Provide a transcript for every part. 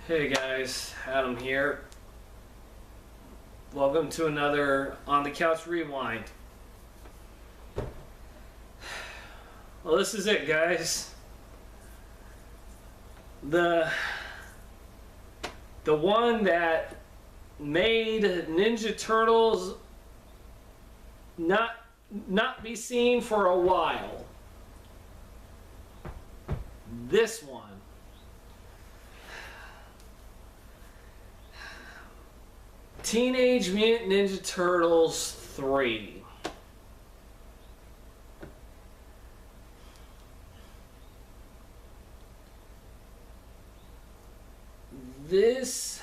Hey guys, Adam here. Welcome to another On the Couch Rewind. Well, this is it, guys. The one that made Ninja Turtles not be seen for a while. This one. Teenage Mutant Ninja Turtles 3. This,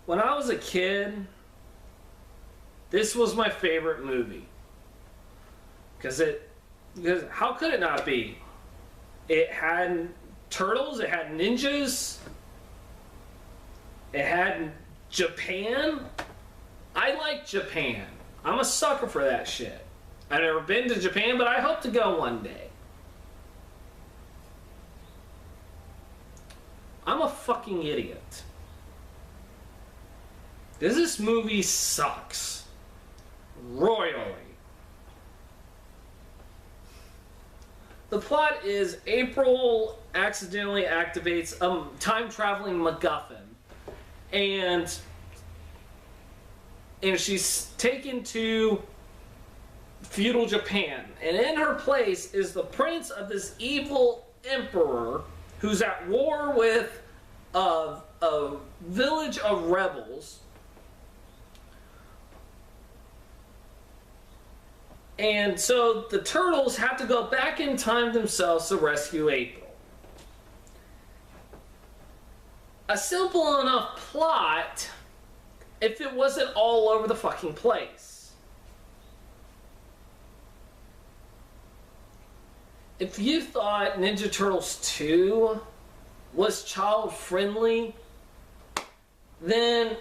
when I was a kid, this was my favorite movie. Because how could it not be? It had turtles, it had ninjas, it had Japan. I like Japan. I'm a sucker for that shit. I've never been to Japan, but I hope to go one day. I'm a fucking idiot. This movie sucks. Royally. The plot is April accidentally activates a time-traveling MacGuffin. And she's taken to feudal Japan. And in her place is the prince of this evil emperor who's at war with a village of rebels. And so the turtles have to go back in time themselves to rescue April. A simple enough plot if it wasn't all over the fucking place. If you thought Ninja Turtles 2 was child friendly, then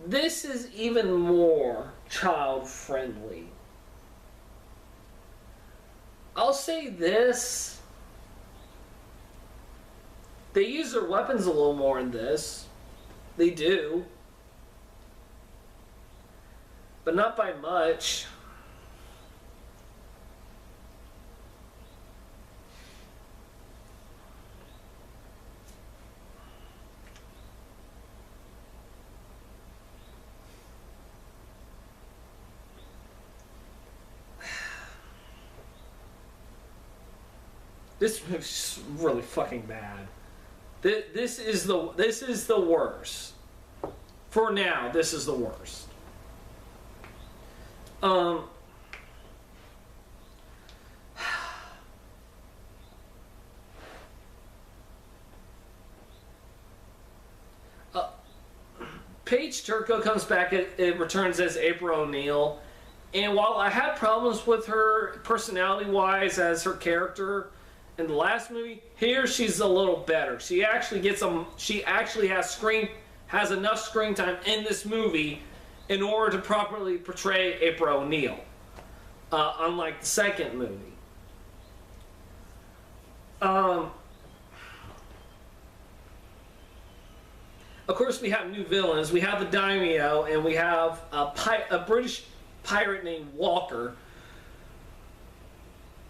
this is even more child friendly. I'll say this. They use their weapons a little more in this. They do. But not by much. This movie's really fucking bad. This is the worst. For now, this is the worst. Paige Turco comes back. It returns as April O'Neil, and while I had problems with her personality-wise as her character in the last movie, here she's a little better. She actually has enough screen time in this movie in order to properly portray April O'Neil, unlike the second movie. Of course, we have new villains. We have the Daimyo, and we have a British pirate named Walker.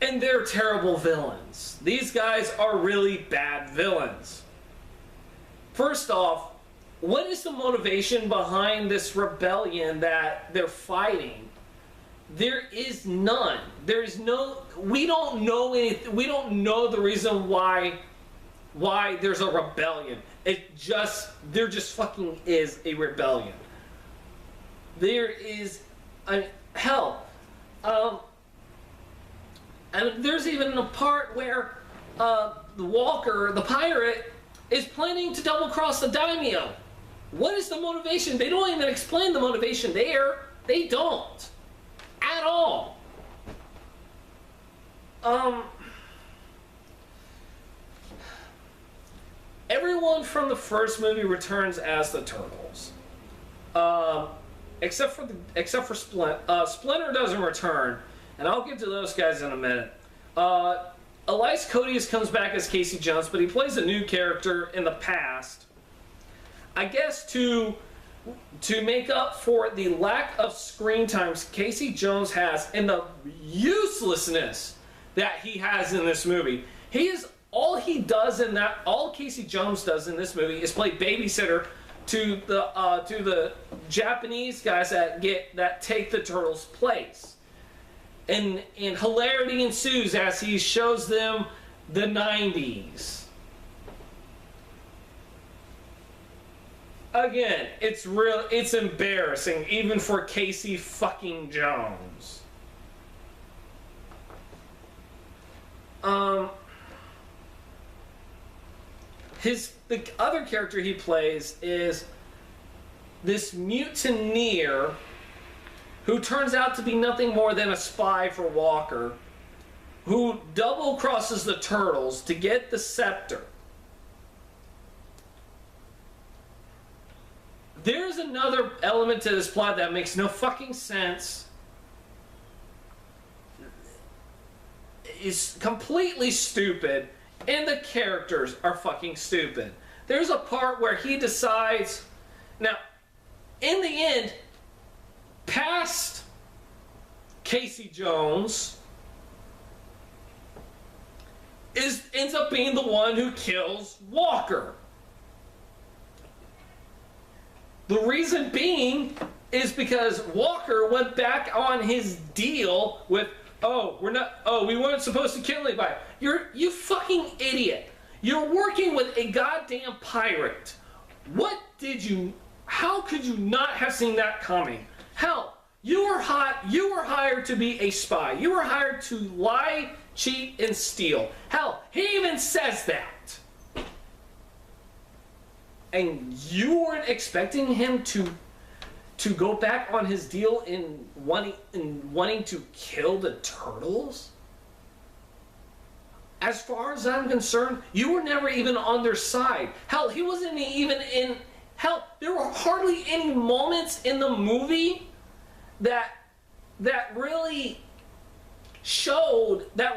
And they're terrible villains. These guys are really bad villains. First off, what is the motivation behind this rebellion that they're fighting? There is none. There is no. We don't know anything. We don't know the reason why there's a rebellion. There just fucking is a rebellion. There is hell. And there's even a part where the Walker, the pirate, is planning to double-cross the Daimyo. What is the motivation? They don't even explain the motivation there. They don't. At all. Everyone from the first movie returns as the Turtles. Except for Splinter. Splinter doesn't return. And I'll get to those guys in a minute. Elias Koteas comes back as Casey Jones, but he plays a new character in the past. I guess to make up for the lack of screen time Casey Jones has and the uselessness that he has in this movie. All Casey Jones does in this movie is play babysitter to the Japanese guys that take the turtles' place. And hilarity ensues as he shows them the 90s. Again, it's embarrassing, even for Casey fucking Jones. The other character he plays is this mutineer who turns out to be nothing more than a spy for Walker, who double crosses the turtles to get the scepter. There's another element to this plot that makes no fucking sense. It's completely stupid, and the characters are fucking stupid. There's a part where he decides... Now, in the end, past Casey Jones ends up being the one who kills Walker. The reason being is because Walker went back on his deal with, we weren't supposed to kill anybody. You fucking idiot. You're working with a goddamn pirate. How could you not have seen that coming? Hell, you were hired to be a spy. You were hired to lie, cheat, and steal. Hell, he even says that. And you weren't expecting him to go back on his deal in wanting to kill the turtles? As far as I'm concerned, you were never even on their side. Hell, he wasn't even in... Hell, there were hardly any moments in the movie that really showed that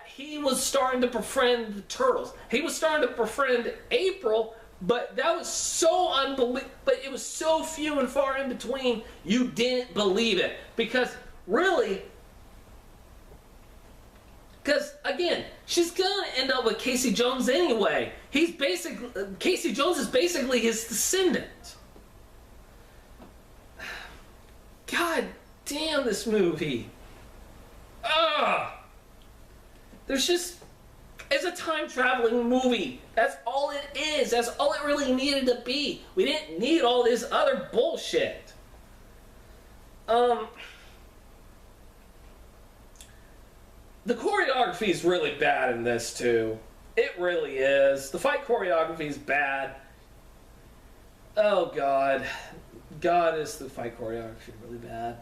he was starting to befriend the turtles. He was starting to befriend April, but that was so unbelievable. But it was so few and far in between, you didn't believe it. Because, really... Because, again, she's gonna end up with Casey Jones anyway. Casey Jones is basically his descendant. God damn this movie. Ugh! It's a time-traveling movie. That's all it is. That's all it really needed to be. We didn't need all this other bullshit. The choreography is really bad in this, too. It really is. The fight choreography is bad. Oh, God. God, is the fight choreography really bad.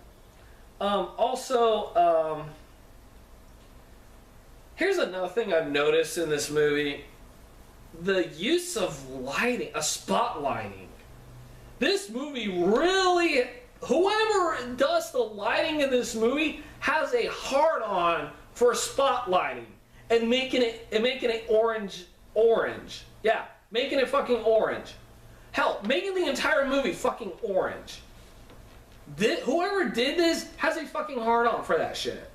Here's another thing I've noticed in this movie. The use of lighting, spotlighting. This movie really... Whoever does the lighting in this movie has a hard-on for spotlighting and making it orange. Yeah, making it fucking orange. Hell, making the entire movie fucking orange. Whoever did this has a fucking hard-on for that shit.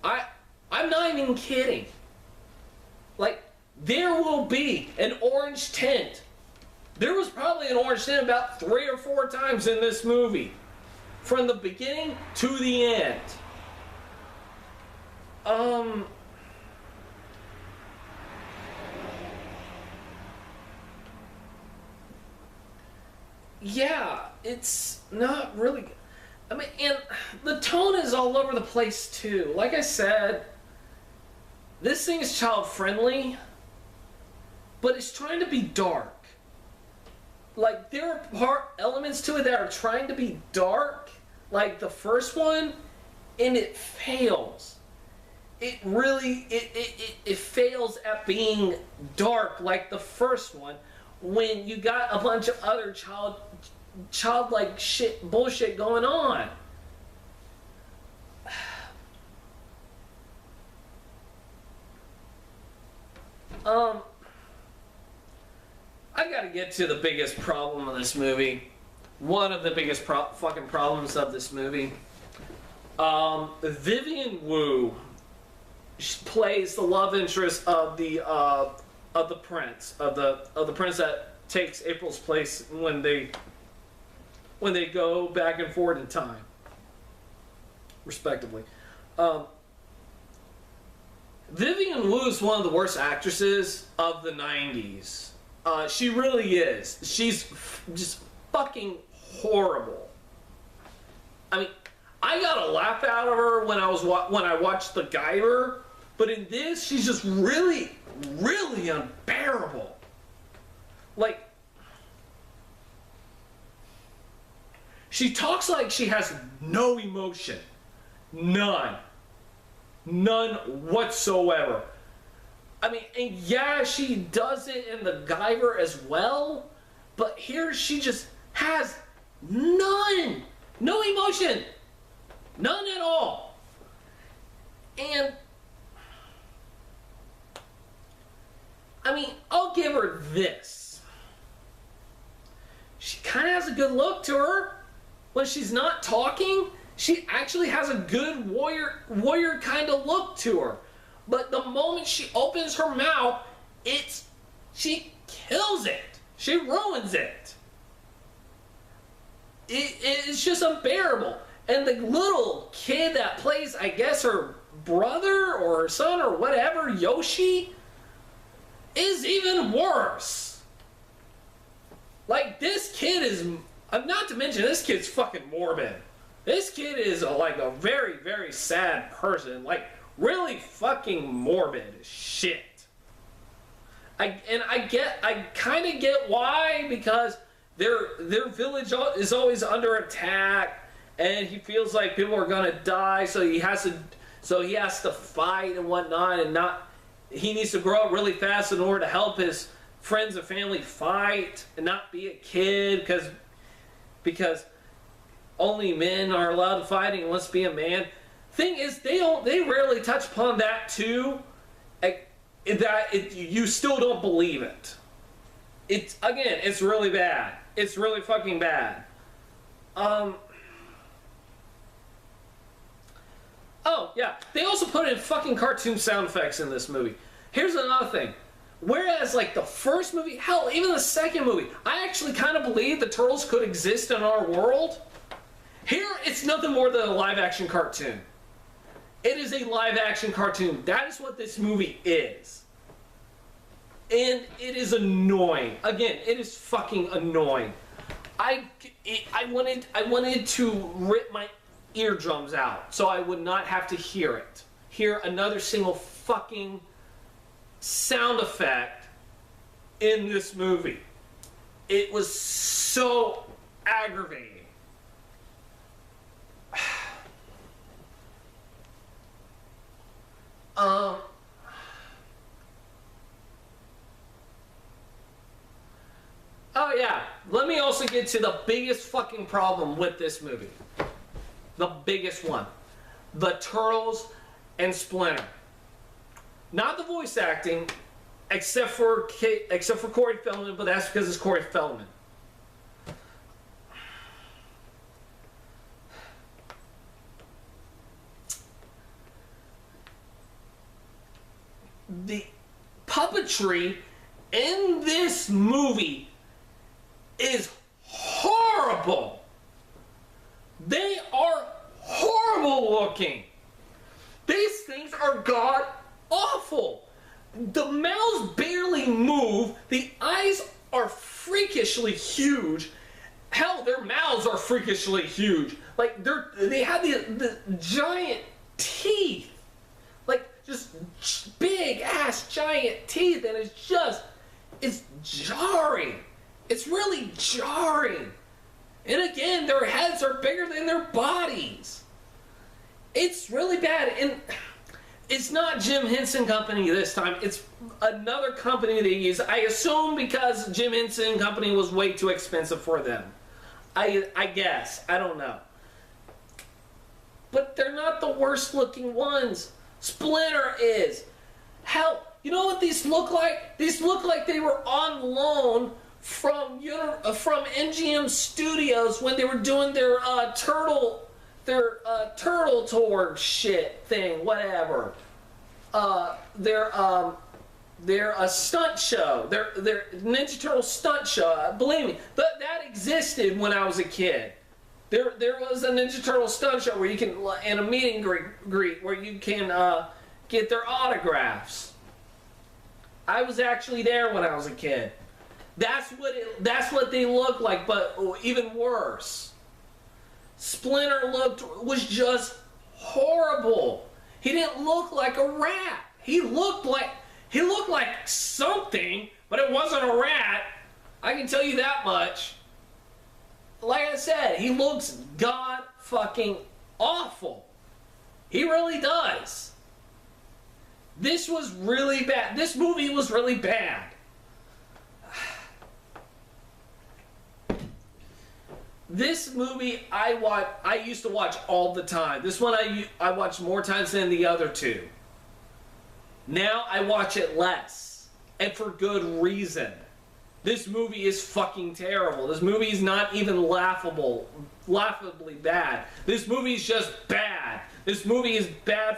I'm not even kidding. Like, there will be an orange tint. There was probably an orange tint about 3 or 4 times in this movie. From the beginning to the end. Yeah, it's not really... I mean, and the tone is all over the place, too. Like I said, this thing is child-friendly, but it's trying to be dark. Like, there are elements to it that are trying to be dark, like the first one, and it fails. It really, it fails at being dark like the first one, when you got a bunch of other childlike bullshit going on. I gotta get to the biggest problem of this movie. One of the biggest fucking problems of this movie. Vivian Wu plays the love interest of the prince of the prince that takes April's place when they go back and forth in time, respectively. Vivian Wu is one of the worst actresses of the 90s. She really is. She's just fucking horrible. I mean, I got a laugh out of her when I watched The Guyver, but in this, she's just really, really unbearable. Like, she talks like she has no emotion. None whatsoever. I mean, and yeah, she does it in The Guyver as well, but here she just has none. No emotion. None at all. And I mean, I'll give her this. She kind of has a good look to her. When she's not talking, she actually has a good warrior kind of look to her. But the moment she opens her mouth, she kills it. She ruins it. It's just unbearable. And the little kid that plays, I guess, her brother or her son or whatever, Yoshi, is even worse. Like, this kid is, not to mention, this kid's fucking morbid. This kid is like a very, very sad person. Like, really fucking morbid as shit. I kind of get why, because their village is always under attack, and he feels like people are gonna die, so he has to fight and whatnot, and he needs to grow up really fast in order to help his friends and family fight and not be a kid, because only men are allowed to fight and he wants to be a man. Thing is, they rarely touch upon that too. You still don't believe it. It's really bad. It's really fucking bad. Oh yeah, they also put in fucking cartoon sound effects in this movie. Here's another thing. Whereas, like, the first movie, hell, even the second movie, I actually kind of believe the Turtles could exist in our world. Here, it's nothing more than a live-action cartoon. It is a live-action cartoon. That is what this movie is. And it is annoying. Again, it is fucking annoying. I wanted to rip my eardrums out so I would not have to hear another single fucking sound effect in this movie. It was so aggravating. Oh yeah, let me also get to the biggest fucking problem with this movie. The biggest one. The Turtles and Splinter. Not the voice acting, except for Corey Feldman, but that's because it's Corey Feldman. The puppetry in this movie is horrible. They are horrible looking. These things are god awful. The mouths barely move. The eyes are freakishly huge. Hell, their mouths are freakishly huge. Like, they have the giant teeth. Like, just big ass giant teeth, and it's jarring. It's really jarring. And again, their heads are bigger than their bodies. It's really bad. And it's not Jim Henson Company this time. It's another company they use. I assume because Jim Henson Company was way too expensive for them. I guess. I don't know. But they're not the worst looking ones. Splinter is. Hell, You know what these look like? These look like they were on loan from MGM Studios when they were doing their turtle tour shit thing, whatever. Their stunt show, their Ninja Turtle stunt show. Believe me, that existed when I was a kid. There was a Ninja Turtle stunt show where you can, and a meet and greet where you can get their autographs. I was actually there when I was a kid. That's what they look like, but even worse. Splinter was just horrible. He didn't look like a rat. He looked like something, but it wasn't a rat. I can tell you that much. Like I said, he looks god fucking awful. He really does. This was really bad. This movie was really bad. This movie I used to watch all the time. This one I watched more times than the other two. Now I watch it less, and for good reason. This movie is fucking terrible. This movie is not even laughably bad. This movie is just bad. This movie is bad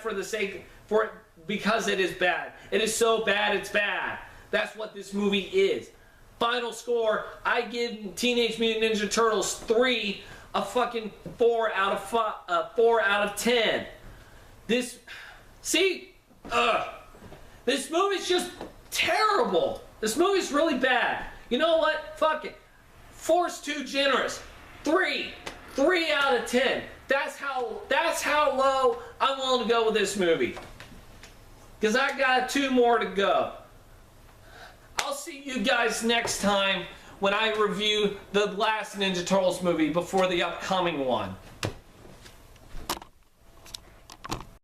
because it is bad. It is so bad it's bad. That's what this movie is. Final score, I give Teenage Mutant Ninja Turtles 3 a fucking 4 out of 10. This movie's just terrible. This movie's really bad. You know what? Fuck it. 4's too generous. 3 out of 10. That's how low I'm willing to go with this movie. Because I got 2 more to go. I'll see you guys next time when I review the last Ninja Turtles movie before the upcoming one.